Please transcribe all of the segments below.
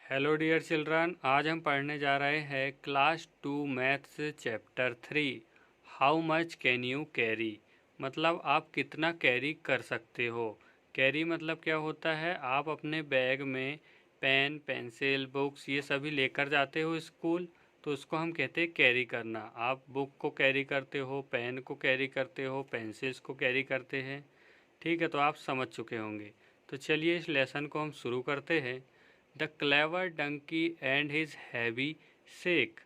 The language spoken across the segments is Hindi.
हेलो डियर चिल्ड्रन, आज हम पढ़ने जा रहे हैं class 2 maths chapter 3। How much can you carry, मतलब आप कितना कैरी कर सकते हो। कैरी मतलब क्या होता है, आप अपने बैग में पेन पेंसिल बुक्स ये सभी लेकर जाते हो स्कूल, तो उसको हम कहते हैं कैरी करना। आप बुक को कैरी करते हो, पेन को कैरी करते हो, पेंसिल्स को कैरी करते हैं। ठीक है, तो आप समझ चुके होंगे। तो चलिए इस लेसन को हम शुरू करते हैं। The clever donkey and his heavy sack,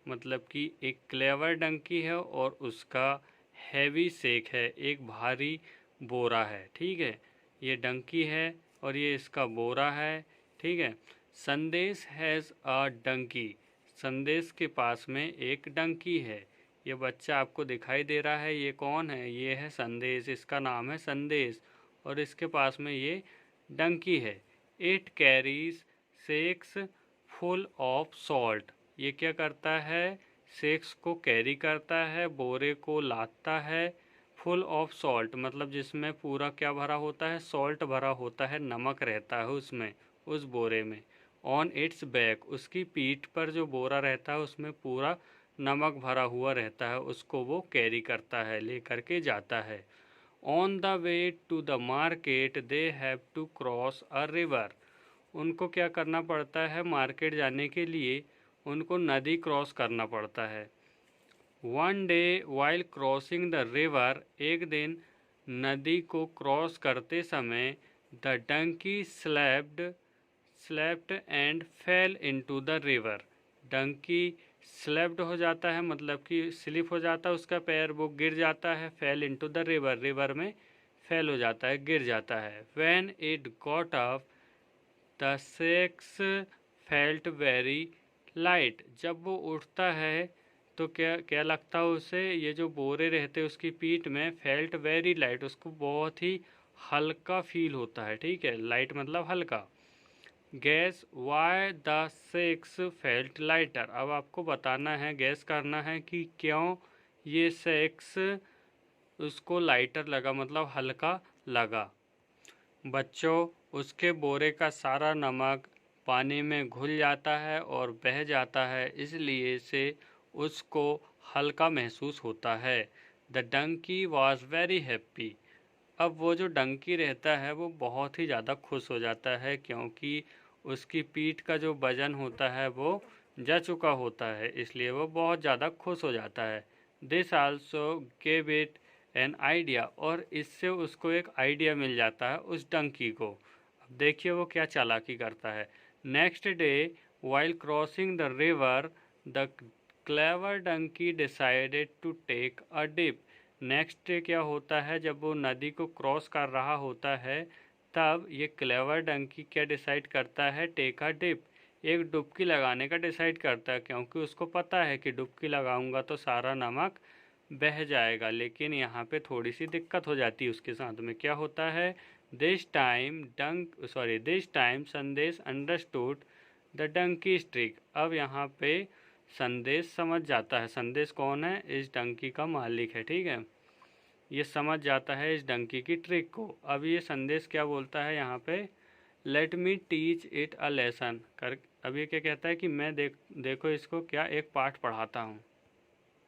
मतलब कि एक क्लेवर डंकी है और उसका हैवी सेक है, एक भारी बोरा है। ठीक है, ये डंकी है और ये इसका बोरा है। ठीक है, संदेश हैज़ अ डंकी, संदेश के पास में एक डंकी है। ये बच्चा आपको दिखाई दे रहा है, ये कौन है? ये है संदेश, इसका नाम है संदेश और इसके पास में ये डंकी है। It carries sex full of salt, ये क्या करता है? सेक्स को कैरी करता है, बोरे को लादता है। फुल ऑफ सॉल्ट मतलब जिसमें पूरा क्या भरा होता है? सॉल्ट भरा होता है, नमक रहता है उसमें, उस बोरे में। ऑन इट्स बैक, उसकी पीठ पर जो बोरा रहता है उसमें पूरा नमक भरा हुआ रहता है, उसको वो कैरी करता है, लेकर के जाता है। On the way to the market they have to cross a river, उनको क्या करना पड़ता है? मार्केट जाने के लिए उनको नदी क्रॉस करना पड़ता है। One day while crossing the river, एक दिन नदी को क्रॉस करते समय the donkey slipped and fell into the river, donkey slipped हो जाता है, मतलब कि स्लिप हो जाता है उसका पैर, वो गिर जाता है। Fail into the river, river में फेल हो जाता है, गिर जाता है। When it got up the sex felt very light, जब वो उठता है तो क्या क्या लगता है उसे? ये जो बोरे रहते हैं उसकी पीठ में, फेल्ट वेरी लाइट, उसको बहुत ही हल्का फील होता है। ठीक है, लाइट मतलब हल्का। Gas why the sex felt lighter, अब आपको बताना है, गैस करना है कि क्यों ये सेक्स उसको लाइटर लगा, मतलब हल्का लगा। बच्चों, उसके बोरे का सारा नमक पानी में घुल जाता है और बह जाता है, इसलिए से उसको हल्का महसूस होता है। The donkey was very happy, अब वो जो डंकी रहता है वो बहुत ही ज़्यादा खुश हो जाता है, क्योंकि उसकी पीठ का जो वजन होता है वो जा चुका होता है, इसलिए वो बहुत ज़्यादा खुश हो जाता है। This also gave it an idea, और इससे उसको एक आइडिया मिल जाता है उस डंकी को। अब देखिए वो क्या चालाकी करता है। Next day while crossing the river the clever donkey decided to take a dip, next day क्या होता है, जब वो नदी को क्रॉस कर रहा होता है तब ये क्लेवर डंकी क्या डिसाइड करता है? टेक अ डिप, एक डुबकी लगाने का डिसाइड करता है, क्योंकि उसको पता है कि डुबकी लगाऊंगा तो सारा नमक बह जाएगा। लेकिन यहाँ पे थोड़ी सी दिक्कत हो जाती है उसके साथ में। क्या होता है? दिस टाइम संदेश अंडरस्टूड द डंकी ट्रिक, अब यहाँ पे संदेश समझ जाता है। संदेश कौन है? इस डंकी का मालिक है। ठीक है, ये समझ जाता है इस डंकी की ट्रिक को। अब ये संदेश क्या बोलता है यहाँ पे? Let me teach it a lesson कर, अब ये क्या कहता है कि मैं देखो इसको क्या एक पाठ पढ़ाता हूँ।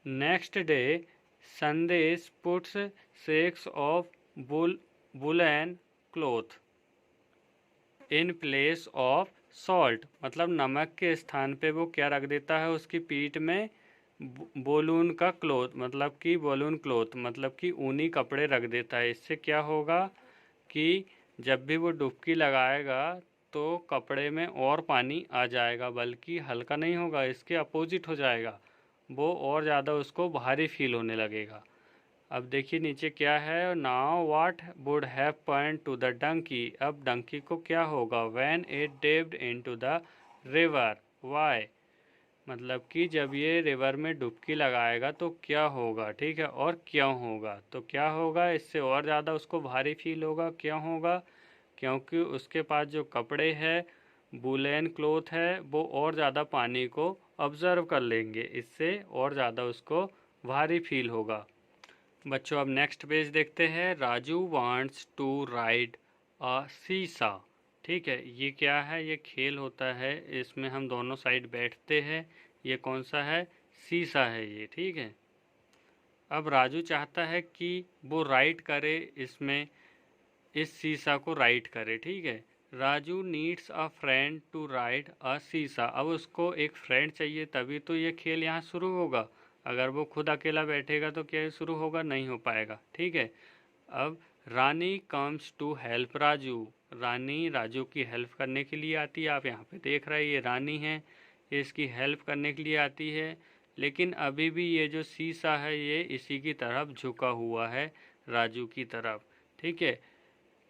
नेक्स्ट डे संदेश puts sex of woollen cloth in place of salt, मतलब नमक के स्थान पे वो क्या रख देता है? उसकी पीठ में बोलून का क्लोथ, मतलब कि बोलून क्लोथ मतलब कि ऊनी कपड़े रख देता है। इससे क्या होगा कि जब भी वो डुबकी लगाएगा तो कपड़े में और पानी आ जाएगा, बल्कि हल्का नहीं होगा, इसके अपोजिट हो जाएगा, वो और ज़्यादा उसको भारी फील होने लगेगा। अब देखिए नीचे क्या है, now what would have point to the donkey, अब डंकी को क्या होगा? When it dipped into the river why, मतलब कि जब ये रिवर में डुबकी लगाएगा तो क्या होगा। ठीक है, और क्यों होगा? तो क्या होगा, इससे और ज़्यादा उसको भारी फील होगा। क्यों होगा? क्योंकि उसके पास जो कपड़े हैं, वूलन क्लोथ है, वो और ज़्यादा पानी को ऑब्जर्व कर लेंगे, इससे और ज़्यादा उसको भारी फील होगा। बच्चों अब नेक्स्ट पेज देखते हैं। Raju wants to ride a seesaw, ठीक है, ये क्या है, ये खेल होता है, इसमें हम दोनों साइड बैठते हैं। ये कौन सा है, सीसा है ये, ठीक है। अब राजू चाहता है कि वो राइट करे इसमें, इस सीसा को राइट करे, ठीक है। Raju needs a friend to ride a seesaw. अब उसको एक फ्रेंड चाहिए तभी तो ये खेल यहाँ शुरू होगा। अगर वो खुद अकेला बैठेगा तो क्या शुरू होगा, नहीं हो पाएगा, ठीक है। अब रानी कम्स टू हेल्प राजू। रानी राजू की हेल्प करने के लिए आती है। आप यहाँ पे देख रहे हैं ये रानी है, ये इसकी हेल्प करने के लिए आती है। लेकिन अभी भी ये जो सीसा है ये इसी की तरफ झुका हुआ है, राजू की तरफ, ठीक है।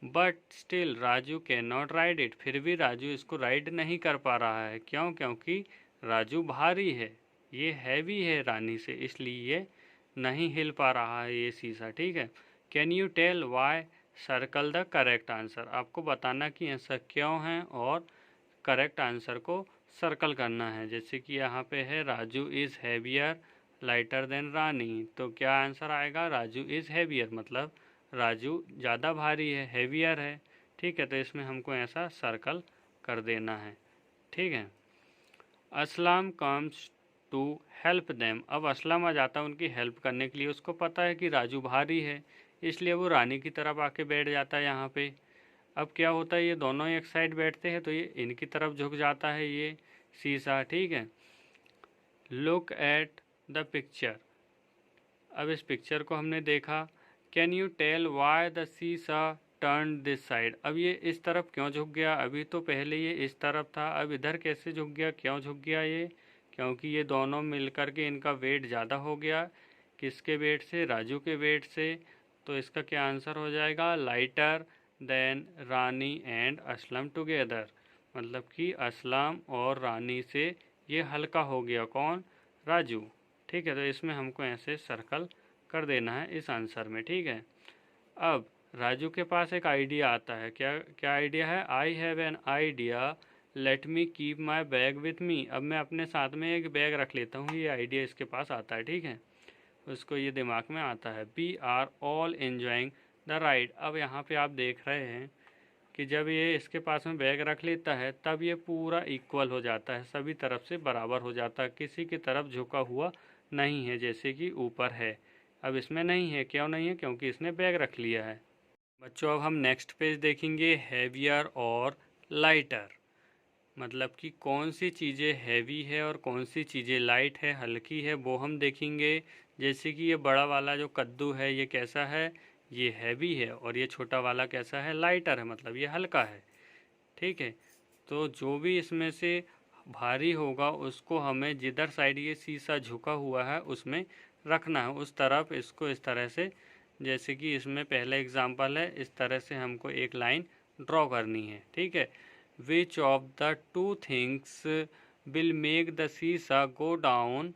But still Raju can not ride it. फिर भी राजू इसको राइड नहीं कर पा रहा है। क्यों? क्योंकि राजू भारी है, ये हैवी है रानी से, इसलिए ये नहीं हिल पा रहा है ये शीशा, ठीक है। Can you tell why, circle the correct answer. आपको बताना कि ऐसा क्यों है और करेक्ट आंसर को सर्कल करना है। जैसे कि यहाँ पे है Raju is heavier lighter than Rani, तो क्या आंसर आएगा, राजू इज़ हैवियर, मतलब राजू ज़्यादा भारी है, हैवियर है, ठीक है। तो इसमें हमको ऐसा सर्कल कर देना है, ठीक है। Aslam comes to help them. अब असलम आ जाता है उनकी हेल्प करने के लिए। उसको पता है कि राजू भारी है, इसलिए वो रानी की तरफ आके बैठ जाता है यहाँ पे। अब क्या होता है, ये दोनों एक साइड बैठते हैं तो ये इनकी तरफ झुक जाता है ये शीशा, ठीक है। Look at the picture. अब इस पिक्चर को हमने देखा। Can you tell why the शीशा टर्न दिस साइड। अब ये इस तरफ क्यों झुक गया, अभी तो पहले ये इस तरफ था, अब इधर कैसे झुक गया, क्यों झुक गया ये, क्योंकि ये दोनों मिलकर के इनका वेट ज़्यादा हो गया। किसके वेट से, राजू के वेट से। तो इसका क्या आंसर हो जाएगा, lighter than Rani and Aslam together. मतलब कि असलम और रानी से ये हल्का हो गया, कौन, राजू, ठीक है। तो इसमें हमको ऐसे सर्कल कर देना है इस आंसर में, ठीक है। अब राजू के पास एक आइडिया आता है। क्या क्या आइडिया है, I have an idea let me keep my bag with me. अब मैं अपने साथ में एक बैग रख लेता हूँ, ये आइडिया इसके पास आता है, ठीक है। उसको ये दिमाग में आता है। We are all enjoying the ride. अब यहाँ पे आप देख रहे हैं कि जब ये इसके पास में बैग रख लेता है तब ये पूरा इक्वल हो जाता है, सभी तरफ से बराबर हो जाता है, किसी की तरफ झुका हुआ नहीं है जैसे कि ऊपर है। अब इसमें नहीं है, क्यों नहीं है, क्योंकि इसने बैग रख लिया है। बच्चों अब हम नेक्स्ट पेज देखेंगे, हैवियर और लाइटर। मतलब कि कौन सी चीज़ें हैवी है और कौन सी चीज़ें लाइट है, हल्की है, वो हम देखेंगे। जैसे कि ये बड़ा वाला जो कद्दू है ये कैसा है, ये हैवी है, और ये छोटा वाला कैसा है, लाइटर है, मतलब ये हल्का है, ठीक है। तो जो भी इसमें से भारी होगा उसको हमें जिधर साइड ये शीशा झुका हुआ है उसमें रखना है, उस तरफ इसको इस तरह से। जैसे कि इसमें पहला एग्जांपल है, इस तरह से हमको एक लाइन ड्रॉ करनी है, ठीक है। Which of the two things will make the sheesha go down,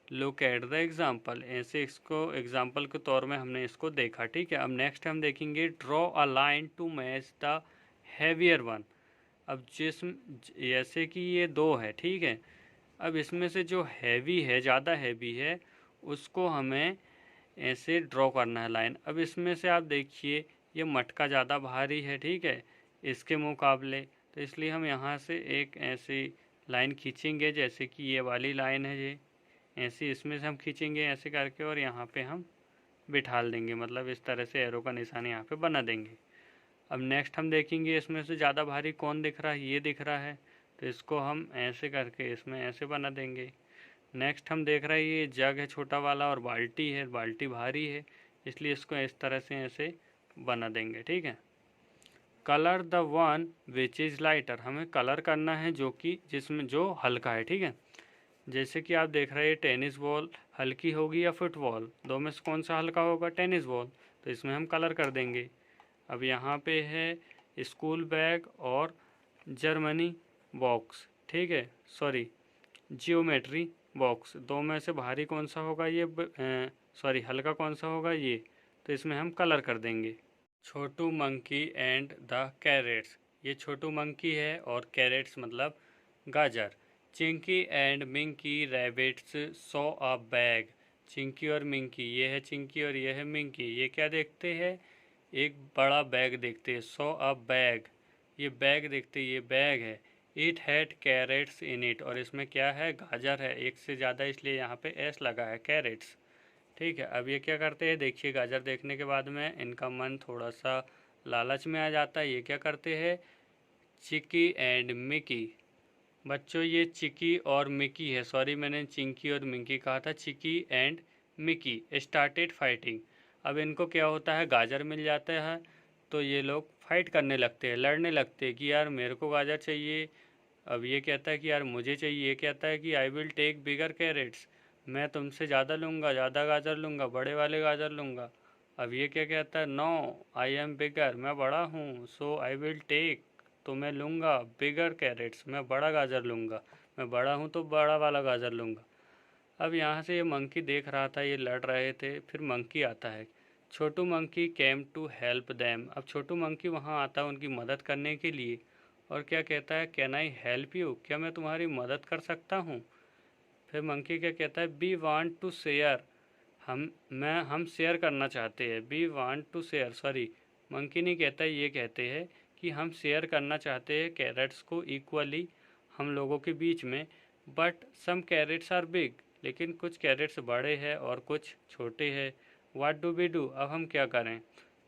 look at the example. ऐसे इसको एग्जाम्पल के तौर में हमने इसको देखा, ठीक है। अब नेक्स्ट हम देखेंगे draw a line to match the heavier one. अब जिसम जैसे कि ये दो है, ठीक है। अब इसमें से जो हैवी है, ज़्यादा हैवी है, उसको हमें ऐसे ड्रॉ करना है लाइन। अब इसमें से आप देखिए ये मटका ज़्यादा भारी है, ठीक है, इसके मुकाबले। तो इसलिए हम यहाँ से एक ऐसी लाइन खींचेंगे, जैसे कि ये वाली लाइन है, ये ऐसे इसमें से हम खींचेंगे ऐसे करके और यहाँ पे हम बिठाल देंगे, मतलब इस तरह से एरो का निशान यहाँ पे बना देंगे। अब नेक्स्ट हम देखेंगे इसमें से ज़्यादा भारी कौन दिख रहा है, ये दिख रहा है, तो इसको हम ऐसे करके इसमें ऐसे बना देंगे। नेक्स्ट हम देख रहे हैं ये जग है छोटा वाला और बाल्टी है, बाल्टी भारी है, इसलिए इसको इस तरह से ऐसे बना देंगे, ठीक है। Colour the one which is lighter. हमें कलर करना है जो कि जिसमें जो हल्का है, ठीक है। जैसे कि आप देख रहे हैं टेनिस बॉल हल्की होगी या फुटबॉल, दो में से कौन सा हल्का होगा, टेनिस बॉल, तो इसमें हम कलर कर देंगे। अब यहाँ पे है स्कूल बैग और जर्मनी बॉक्स, ठीक है, सॉरी जियोमेट्री बॉक्स, दो में से भारी कौन सा होगा, ये सॉरी हल्का कौन सा होगा, ये, तो इसमें हम कलर कर देंगे। छोटू मंकी एंड द कैरेट्स। ये छोटू मंकी है और कैरेट्स मतलब गाजर। Chinki and Minki rabbits saw a bag. Chinki और मिंकी, ये है चिंकी और ये है मिंकी, ये क्या देखते हैं, एक बड़ा बैग देखते हैं। सॉ अ बैग, ये बैग देखते ये बैग है। It had carrots in it, और इसमें क्या है, गाजर है, एक से ज़्यादा, इसलिए यहाँ पे एस लगा है, कैरेट्स। ठीक है, अब ये क्या करते हैं, देखिए गाजर देखने के बाद में इनका मन थोड़ा सा लालच में आ जाता है। ये क्या करते हैं, चिकी एंड मिकी। बच्चों ये चिकी और मिकी है, सॉरी मैंने चिंकी और मिंकी कहा था, चिकी एंड मिकी स्टार्टेड फाइटिंग। अब इनको क्या होता है, गाजर मिल जाता है तो ये लोग फाइट करने लगते हैं, लड़ने लगते हैं कि यार मेरे को गाजर चाहिए। अब ये कहता है कि यार मुझे चाहिए, ये कहता है कि I will take bigger carrots, मैं तुमसे ज़्यादा लूँगा, ज़्यादा गाजर लूँगा, बड़े वाले गाजर लूँगा। अब ये क्या कहता है, नो आई एम बिगर, मैं बड़ा हूँ, सो आई विल टेक, तो मैं लूँगा बिगर कैरेट्स, मैं बड़ा गाजर लूँगा, मैं बड़ा हूँ तो बड़ा वाला गाजर लूँगा। अब यहाँ से ये मंकी देख रहा था, ये लड़ रहे थे, फिर मंकी आता है। Chhotu monkey came to help them. अब छोटू मंकी वहाँ आता है उनकी मदद करने के लिए, और क्या कहता है, कैन आई हेल्प यू, क्या मैं तुम्हारी मदद कर सकता हूँ। फिर मंकी क्या कहता है, बी वांट टू शेयर, हम शेयर करना चाहते हैं, we want to share, sorry monkey नहीं कहता, ये कहते हैं कि हम शेयर करना चाहते हैं कैरेट्स को इक्वली हम लोगों के बीच में, but some carrots are big, लेकिन कुछ कैरेट्स बड़े हैं और कुछ छोटे हैं। व्हाट डू वी डू, अब हम क्या करें।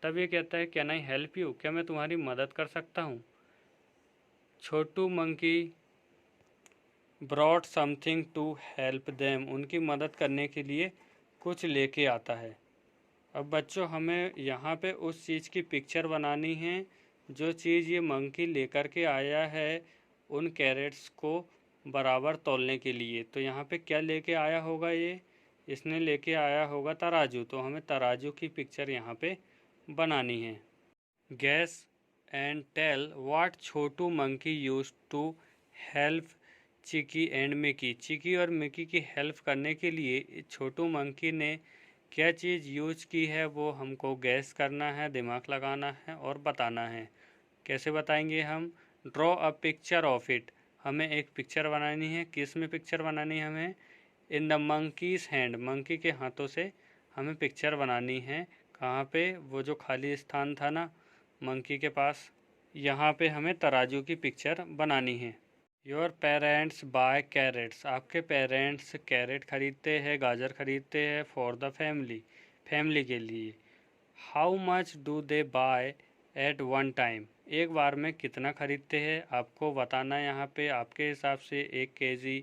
तब ये कहता है, कैन आई हेल्प यू, क्या मैं तुम्हारी मदद कर सकता हूँ। Chhotu monkey brought something to help them, उनकी मदद करने के लिए कुछ लेके आता है। अब बच्चों हमें यहाँ पे उस चीज़ की पिक्चर बनानी है जो चीज़ ये मंकी लेकर के आया है उन कैरेट्स को बराबर तौलने के लिए। तो यहाँ पे क्या लेके आया होगा, ये इसने लेके आया होगा तराजू, तो हमें तराजू की पिक्चर यहाँ पे बनानी है। Guess and tell what Chhotu monkey use to help Chiki and Miki, Chiki और मिकी की हेल्प करने के लिए छोटू मंकी ने क्या चीज़ यूज की है वो हमको गैस करना है, दिमाग लगाना है और बताना है। कैसे बताएंगे हम, draw a picture of it, हमें एक पिक्चर बनानी है। किस में पिक्चर बनानी है हमें, in the monkeys hand, monkey के हाथों से हमें पिक्चर बनानी है। कहाँ पे, वो जो खाली स्थान था ना मंकी के पास, यहाँ पे हमें तराजू की पिक्चर बनानी है। योर पेरेंट्स बाय कैरेट्स, आपके पेरेंट्स कैरेट खरीदते हैं, गाजर खरीदते हैं, फॉर द फैमिली, फैमिली के लिए। How much do they buy at one time, एक बार में कितना खरीदते हैं आपको बताना है। यहाँ पे आपके हिसाब से 1 kg,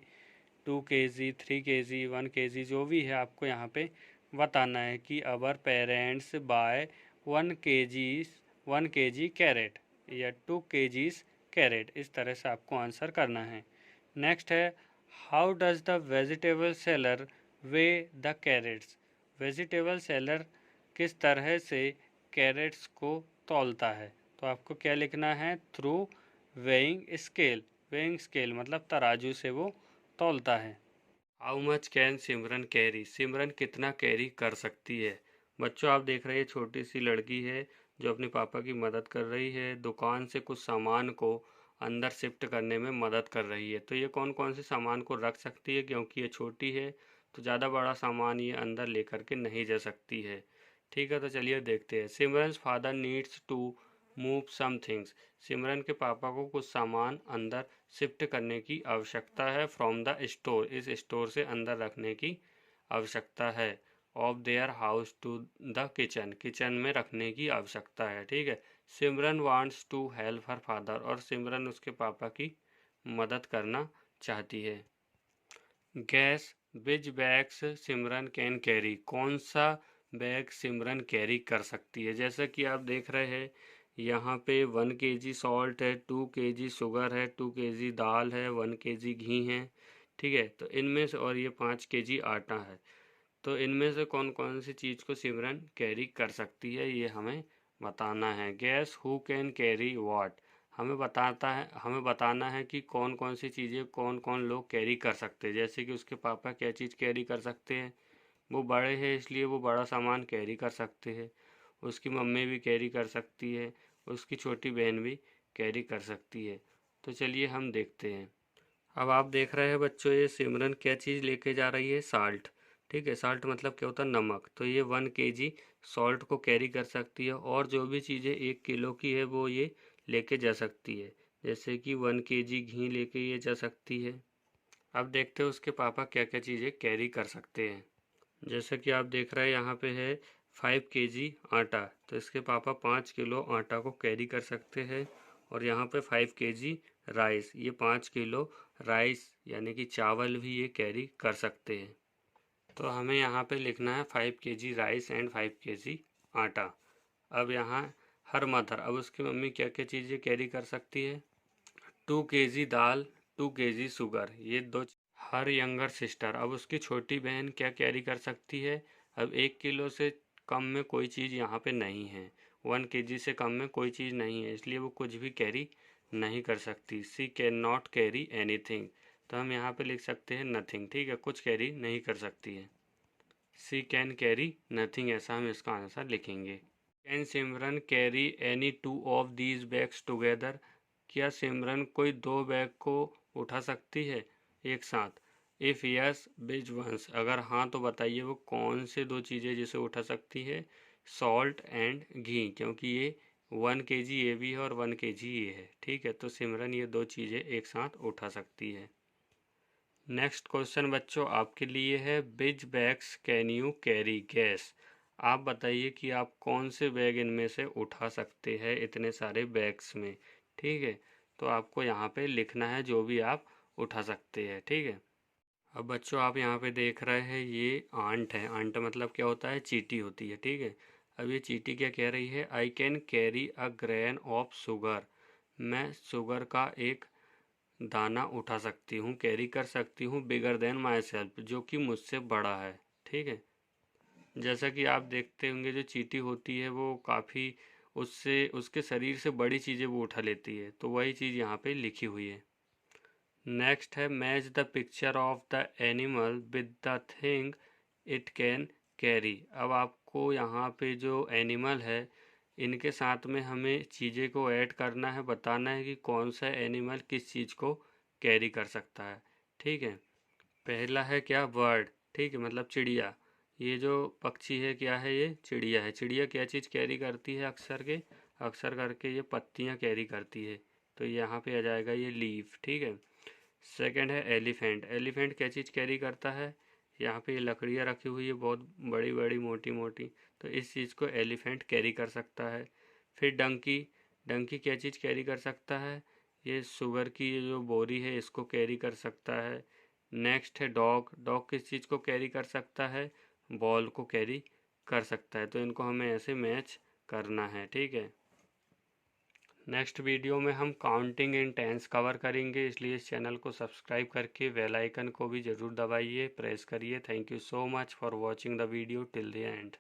2 kg, 3 kg, 1 kg जो भी है आपको यहाँ पे बताना है कि our parents buy 1 kg carrot या 2 kg कैरेट, इस तरह से आपको आंसर करना है। नेक्स्ट है, how does the vegetable seller weigh the carrots, vegetable seller किस तरह से कैरेट्स को तौलता है। तो आपको क्या लिखना है, through weighing scale, weighing scale मतलब तराजू से वो तौलता है। How much can Simran carry, Simran कितना कैरी कर सकती है। बच्चों आप देख रहे हैं छोटी सी लड़की है जो अपने पापा की मदद कर रही है, दुकान से कुछ सामान को अंदर शिफ्ट करने में मदद कर रही है। तो ये कौन कौन से सामान को रख सकती है, क्योंकि ये छोटी है तो ज़्यादा बड़ा सामान ये अंदर लेकर के नहीं जा सकती है। ठीक है, तो चलिए देखते हैं। Simran's father needs to move some things, Simran के पापा को कुछ सामान अंदर शिफ्ट करने की आवश्यकता है। फ्रॉम द स्टोर, इस स्टोर से अंदर रखने की आवश्यकता है। Of their house to the kitchen, kitchen में रखने की आवश्यकता है। ठीक है, Simran wants to help her father, और सिमरन उसके पापा की मदद करना चाहती है। Guess which bags Simran can carry, कौन सा बैग सिमरन कैरी कर सकती है। जैसा कि आप देख रहे हैं यहाँ पे 1 kg सॉल्ट है, 2 kg शुगर है, 2 kg दाल है, 1 kg घी है। ठीक है, तो इनमें से, और ये 5 kg आटा है, तो इनमें से कौन कौन सी चीज़ को सिमरन कैरी कर सकती है ये हमें बताना है। Gas who can carry what, हमें बताना है कि कौन कौन सी चीज़ें कौन कौन लोग कैरी कर सकते हैं। जैसे कि उसके पापा क्या चीज़ कैरी कर सकते हैं, वो बड़े हैं इसलिए वो बड़ा सामान कैरी कर सकते हैं। उसकी मम्मी भी कैरी कर सकती है, उसकी छोटी बहन भी कैरी कर सकती है। तो चलिए हम देखते हैं। अब आप देख रहे हैं बच्चों ये सिमरन क्या चीज़ लेके जा रही है, साल्ट। ठीक है, साल्ट मतलब क्या होता है, नमक। तो ये 1 kg सॉल्ट को कैरी कर सकती है, और जो भी चीज़ें 1 किलो की है वो ये लेके जा सकती है, जैसे कि 1 केजी घी लेके ये जा सकती है। अब देखते हैं उसके पापा क्या क्या चीज़ें कैरी कर सकते हैं। जैसा कि आप देख रहे हैं यहाँ पे है 5 केजी आटा, तो इसके पापा 5 किलो आटा को कैरी कर सकते हैं। और यहाँ पे 5 केजी राइस, ये 5 किलो राइस यानी कि चावल भी ये कैरी कर सकते हैं। तो हमें यहाँ पे लिखना है 5 केजी राइस एंड 5 केजी आटा। अब यहाँ हर मदर, अब उसकी मम्मी क्या क्या चीज़ें कैरी कर सकती है। 2 केजी दाल, 2 केजी शुगर, ये दो। हर यंगर सिस्टर, अब उसकी छोटी बहन क्या कैरी कर सकती है। अब 1 किलो से कम में कोई चीज़ यहाँ पे नहीं है, 1 केजी से कम में कोई चीज़ नहीं है, इसलिए वो कुछ भी कैरी नहीं कर सकती। सी कैन नॉट कैरी एनीथिंग, तो हम यहाँ पे लिख सकते हैं नथिंग। ठीक है, कुछ कैरी नहीं कर सकती है। सी कैन कैरी नथिंग, ऐसा हम इसका आंसर लिखेंगे। Can Simran carry any 2 of these bags together, क्या सिमरन कोई 2 बैग को उठा सकती है एक साथ। इफ़ यस विच वंस, अगर हाँ तो बताइए वो कौन से 2 चीज़ें जिसे उठा सकती है। सॉल्ट एंड घी, क्योंकि ये 1 केजी ये भी है और 1 केजी ये है। ठीक है, तो सिमरन ये 2 चीज़ें एक साथ उठा सकती है। नेक्स्ट क्वेश्चन बच्चों आपके लिए है, which bags can you carry guess. आप बताइए कि आप कौन से बैग इनमें से उठा सकते हैं इतने सारे बैग्स में। ठीक है, तो आपको यहाँ पे लिखना है जो भी आप उठा सकते हैं। ठीक है, अब बच्चों आप यहाँ पे देख रहे हैं ये आंट है। आंट मतलब क्या होता है, चींटी होती है। ठीक है, अब ये चींटी क्या कह रही है, I can carry a grain of sugar, मैं शुगर का एक दाना उठा सकती हूँ, कैरी कर सकती हूँ, बिगर देन माई सेल्फ, जो कि मुझसे बड़ा है। ठीक है, जैसा कि आप देखते होंगे जो चींटी होती है वो काफ़ी, उससे उसके शरीर से बड़ी चीज़ें वो उठा लेती है, तो वही चीज़ यहाँ पे लिखी हुई है। नेक्स्ट है, match the picture of the animal with the thing it can carry. अब आपको यहाँ पे जो एनिमल है इनके साथ में हमें चीज़ें को ऐड करना है, बताना है कि कौन सा एनिमल किस चीज़ को कैरी कर सकता है। ठीक है, पहला है क्या, बर्ड। ठीक है, मतलब चिड़िया। ये जो पक्षी है क्या है, ये चिड़िया है। चिड़िया क्या चीज़ कैरी करती है, अक्सर करके ये पत्तियाँ कैरी करती है, तो यहाँ पे आ जाएगा ये लीफ। ठीक है, सेकंड है एलिफेंट। एलिफेंट क्या चीज़ कैरी करता है, यहाँ पे ये लकड़ियाँ रखी हुई है बहुत बड़ी बड़ी मोटी मोटी, तो इस चीज़ को एलिफेंट कैरी कर सकता है। फिर डंकी, डंकी क्या चीज़ कैरी कर सकता है, ये शुगर की ये जो बोरी है इसको कैरी कर सकता है। नेक्स्ट है डॉग। डॉग किस चीज़ को कैरी कर सकता है, बॉल को कैरी कर सकता है, तो इनको हमें ऐसे मैच करना है। ठीक है, नेक्स्ट वीडियो में हम काउंटिंग इन टेंस कवर करेंगे, इसलिए इस चैनल को सब्सक्राइब करके बेल आइकन को भी ज़रूर दबाइए, प्रेस करिए। Thank you so much for watching the video till the end.